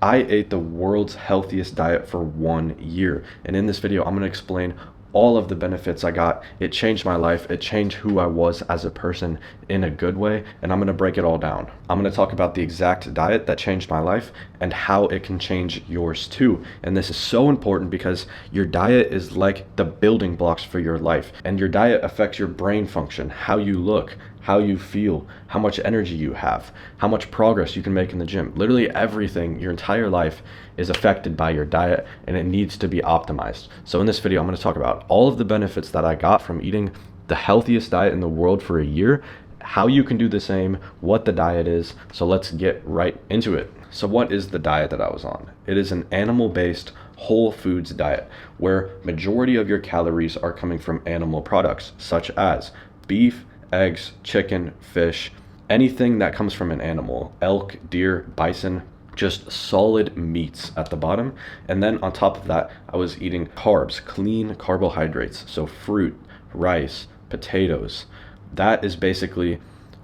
I ate the world's healthiest diet for 1 year. And in this video, I'm going to explain all of the benefits I got. It changed my life. It changed who I was as a person in a good way. And I'm going to break it all down. I'm going to talk about the exact diet that changed my life and how it can change yours too. And this is so important because your diet is like the building blocks for your life. And your diet affects your brain function, how you look, how you feel, how much energy you have, how much progress you can make in the gym. Literally everything, your entire life is affected by your diet, and it needs to be optimized. So in this video, I'm going to talk about all of the benefits that I got from eating the healthiest diet in the world for a year, how you can do the same, what the diet is. So let's get right into it. So what is the diet that I was on? It is an animal-based whole foods diet where majority of your calories are coming from animal products such as beef, eggs, chicken, fish, anything that comes from an animal, elk, deer, bison, just solid meats at the bottom. And then on top of that, I was eating carbs, clean carbohydrates. So fruit, rice, potatoes. That is basically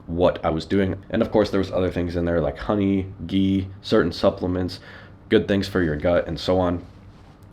what I was doing. And of course, there was other things in there like honey, ghee, certain supplements, good things for your gut, and so on.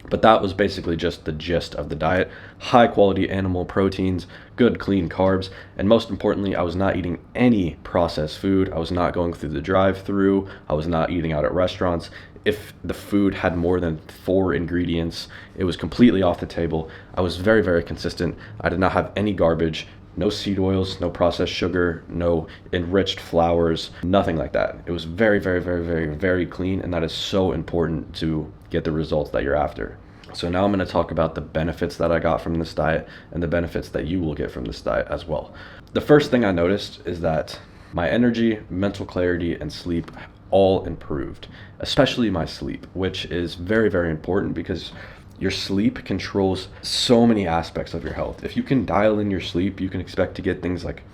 But that was basically just the gist of the diet. High quality animal proteins, good clean carbs, and most importantly, I was not eating any processed food. I was not going through the drive-through. I was not eating out at restaurants. If the food had more than 4 ingredients, it was completely off the table. I was very, very consistent. I did not have any garbage, no seed oils, no processed sugar, no enriched flours, nothing like that. It was very, very, very, very, very clean, and that is so important to get the results that you're after. So now I'm going to talk about the benefits that I got from this diet and the benefits that you will get from this diet as well. The first thing I noticed is that my energy, mental clarity, and sleep all improved, especially my sleep, which is very, very important because your sleep controls so many aspects of your health. If you can dial in your sleep, you can expect to get things like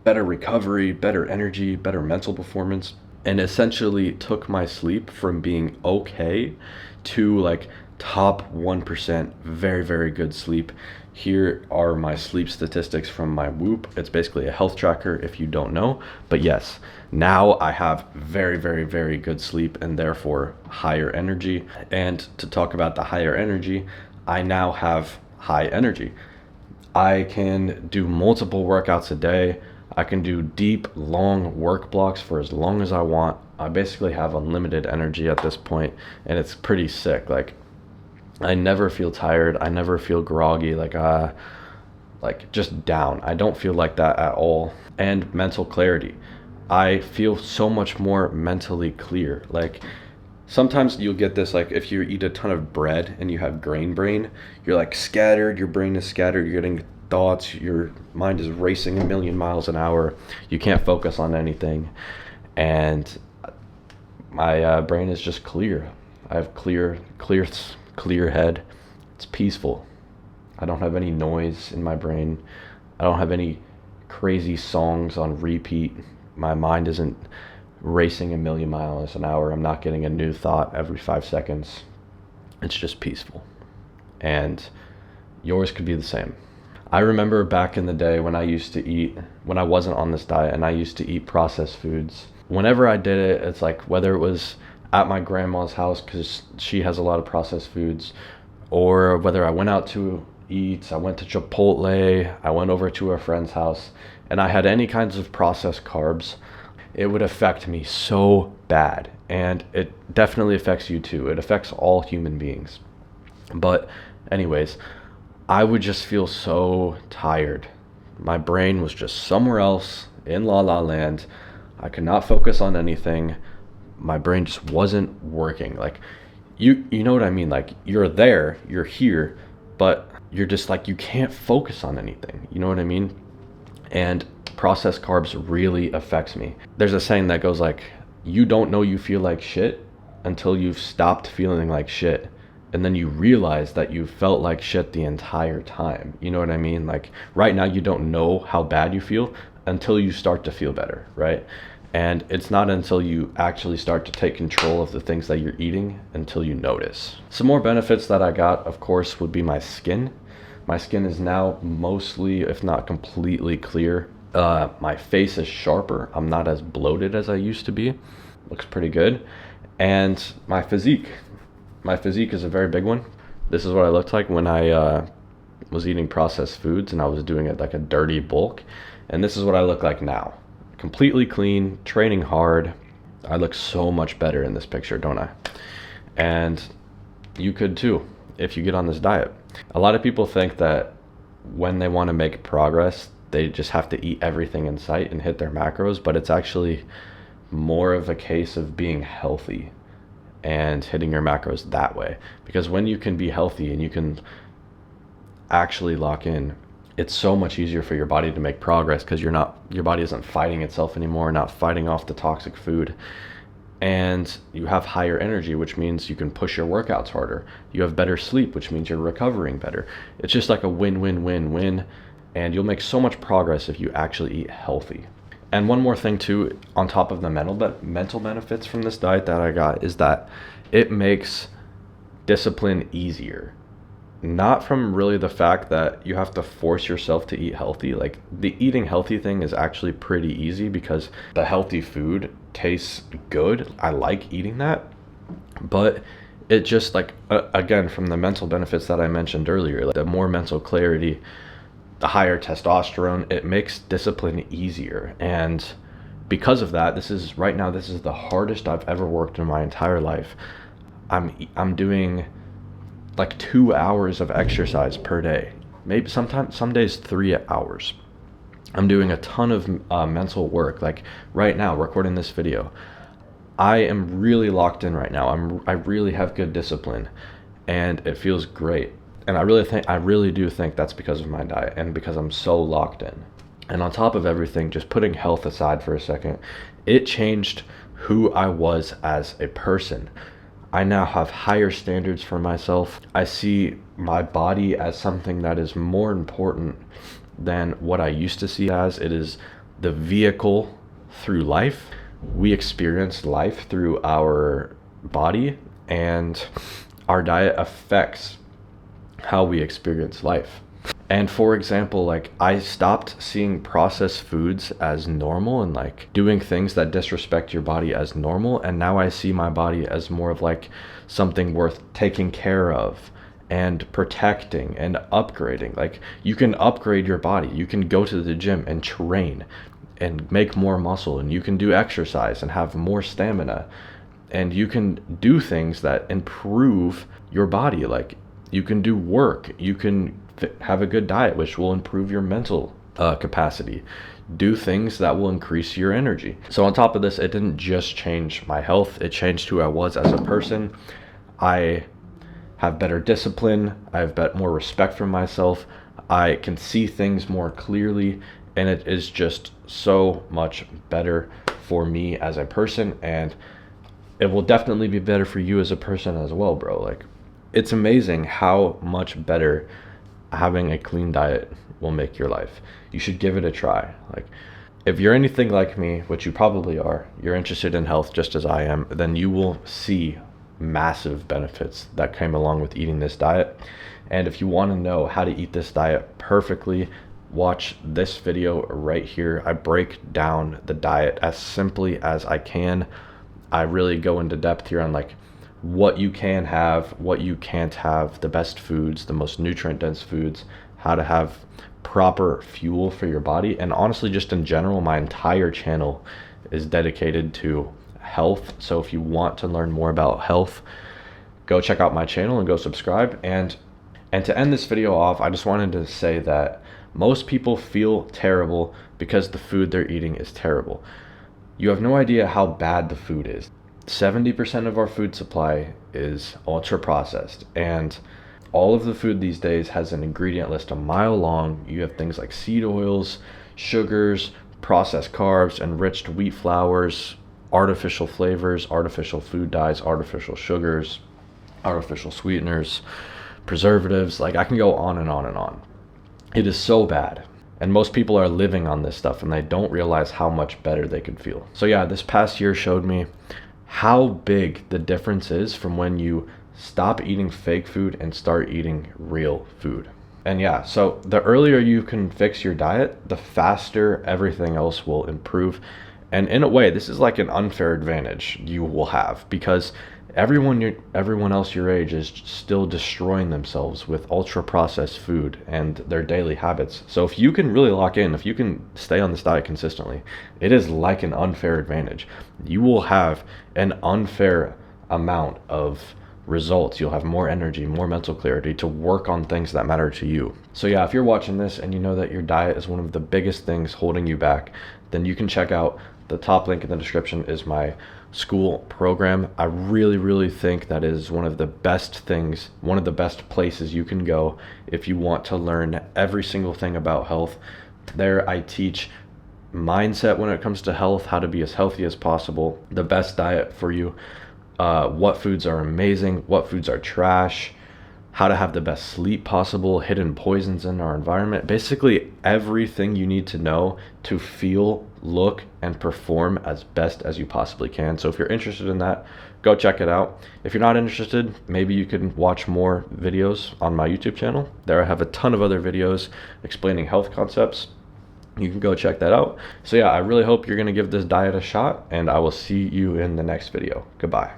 better recovery, better energy, better mental performance, and essentially took my sleep from being okay to like top 1%, very, very good sleep. Here are my sleep statistics from my Whoop. It's basically a health tracker if you don't know. But yes, now I have very, very, very good sleep and therefore higher energy. And to talk about the higher energy, I now have high energy. I can do multiple workouts a day. I can do deep, long work blocks for as long as I want. I basically have unlimited energy at this point, and it's pretty sick. Like, I never feel tired. I never feel groggy, like just down. I don't feel like that at all. And mental clarity. I feel so much more mentally clear. Like, sometimes you'll get this, like if you eat a ton of bread and you have grain brain, you're like scattered, your brain is scattered, you're getting thoughts, your mind is racing a million miles an hour. You can't focus on anything. And my brain is just clear. I have clear head. It's peaceful. I don't have any noise in my brain. I don't have any crazy songs on repeat. My mind isn't racing a million miles an hour. I'm not getting a new thought every 5 seconds. It's just peaceful. And yours could be the same. I remember back in the day when I wasn't on this diet and I used to eat processed foods. Whenever I did it, it's like whether it was at my grandma's house because she has a lot of processed foods, or whether I went out to eat, I went to Chipotle, I went over to a friend's house, and I had any kinds of processed carbs, it would affect me so bad. And it definitely affects you too. It affects all human beings. But anyways, I would just feel so tired. My brain was just somewhere else in La La Land. I could not focus on anything. My brain just wasn't working. Like, you know what I mean? Like, you're there, you're here, but you're just like, you can't focus on anything. You know what I mean? And processed carbs really affects me. There's a saying that goes like, you don't know you feel like shit until you've stopped feeling like shit. And then you realize that you felt like shit the entire time. You know what I mean? Like, right now you don't know how bad you feel until you start to feel better, right? And it's not until you actually start to take control of the things that you're eating until you notice. Some more benefits that I got, of course, would be my skin. My skin is now mostly, if not completely clear. My face is sharper. I'm not as bloated as I used to be. Looks pretty good. And my physique is a very big one. This is what I looked like when I was eating processed foods and I was doing it like a dirty bulk. And this is what I look like now. Completely clean, training hard. I look so much better in this picture, don't I? And you could too if you get on this diet. A lot of people think that when they want to make progress, they just have to eat everything in sight and hit their macros, but it's actually more of a case of being healthy and hitting your macros that way. Because when you can be healthy and you can actually lock in, it's so much easier for your body to make progress because your body isn't fighting itself anymore, not fighting off the toxic food. And you have higher energy, which means you can push your workouts harder. You have better sleep, which means you're recovering better. It's just like a win-win-win-win, and you'll make so much progress if you actually eat healthy. And one more thing too, on top of the mental benefits from this diet that I got, is that it makes discipline easier. Not from really the fact that you have to force yourself to eat healthy. Like, the eating healthy thing is actually pretty easy because the healthy food tastes good. I like eating that. But it just, like, again, from the mental benefits that I mentioned earlier, like the more mental clarity, the higher testosterone, it makes discipline easier. And because of that, this is the hardest I've ever worked in my entire life. I'm doing like 2 hours of exercise per day, maybe sometimes some days 3 hours. I'm doing a ton of mental work. Like right now, recording this video, I am really locked in right now. I really have good discipline, and it feels great. And I really do think that's because of my diet and because I'm so locked in. And on top of everything, just putting health aside for a second, it changed who I was as a person. I now have higher standards for myself. I see my body as something that is more important than what I used to see as. It is the vehicle through life. We experience life through our body, and our diet affects how we experience life. And for example, like, I stopped seeing processed foods as normal and like doing things that disrespect your body as normal. And now I see my body as more of like something worth taking care of and protecting and upgrading. Like, you can upgrade your body. You can go to the gym and train and make more muscle, and you can do exercise and have more stamina, and you can do things that improve your body. Like, you can do work, you can have a good diet, which will improve your mental capacity, do things that will increase your energy. So on top of this, it didn't just change my health, it changed who I was as a person. I have better discipline, I have more respect for myself, I can see things more clearly, and it is just so much better for me as a person, and it will definitely be better for you as a person as well, bro. Like, it's amazing how much better having a clean diet will make your life. You should give it a try. Like, if you're anything like me, which you probably are, you're interested in health just as I am, then you will see massive benefits that came along with eating this diet. And if you want to know how to eat this diet perfectly, watch this video right here. I break down the diet as simply as I can. I really go into depth here on like what you can have, what you can't have, the best foods, the most nutrient dense foods, how to have proper fuel for your body. And honestly, just in general, my entire channel is dedicated to health. So if you want to learn more about health, go check out my channel and go subscribe. And to end this video off, I just wanted to say that most people feel terrible because the food they're eating is terrible. You have no idea how bad the food is. 70% of our food supply is ultra processed, and all of the food these days has an ingredient list a mile long. You have things like seed oils, sugars, processed carbs, enriched wheat flours, artificial flavors, artificial food dyes, artificial sugars, artificial sweeteners, preservatives. Like, I can go on and on and on. It is so bad. And most people are living on this stuff and they don't realize how much better they could feel. So yeah, this past year showed me how big the difference is from when you stop eating fake food and start eating real food. And yeah, so the earlier you can fix your diet, the faster everything else will improve. And in a way, this is like an unfair advantage you will have, because everyone else your age is still destroying themselves with ultra processed food and their daily habits. So if you can really lock in, if you can stay on this diet consistently, it is like an unfair advantage. You will have an unfair amount of results. You'll have more energy, more mental clarity to work on things that matter to you. So yeah, if you're watching this and you know that your diet is one of the biggest things holding you back, then you can check out the top link in the description is my school program. I really think that is one of the best things, one of the best places you can go if you want to learn every single thing about health. There I teach mindset when it comes to health, how to be as healthy as possible, the best diet for you, what foods are amazing, what foods are trash, how to have the best sleep possible, hidden poisons in our environment. Basically everything you need to know to feel, look, and perform as best as you possibly can. So if you're interested in that, go check it out. If you're not interested, maybe you can watch more videos on my YouTube channel. There I have a ton of other videos explaining health concepts. You can go check that out. So yeah, I really hope you're gonna give this diet a shot, and I will see you in the next video. Goodbye.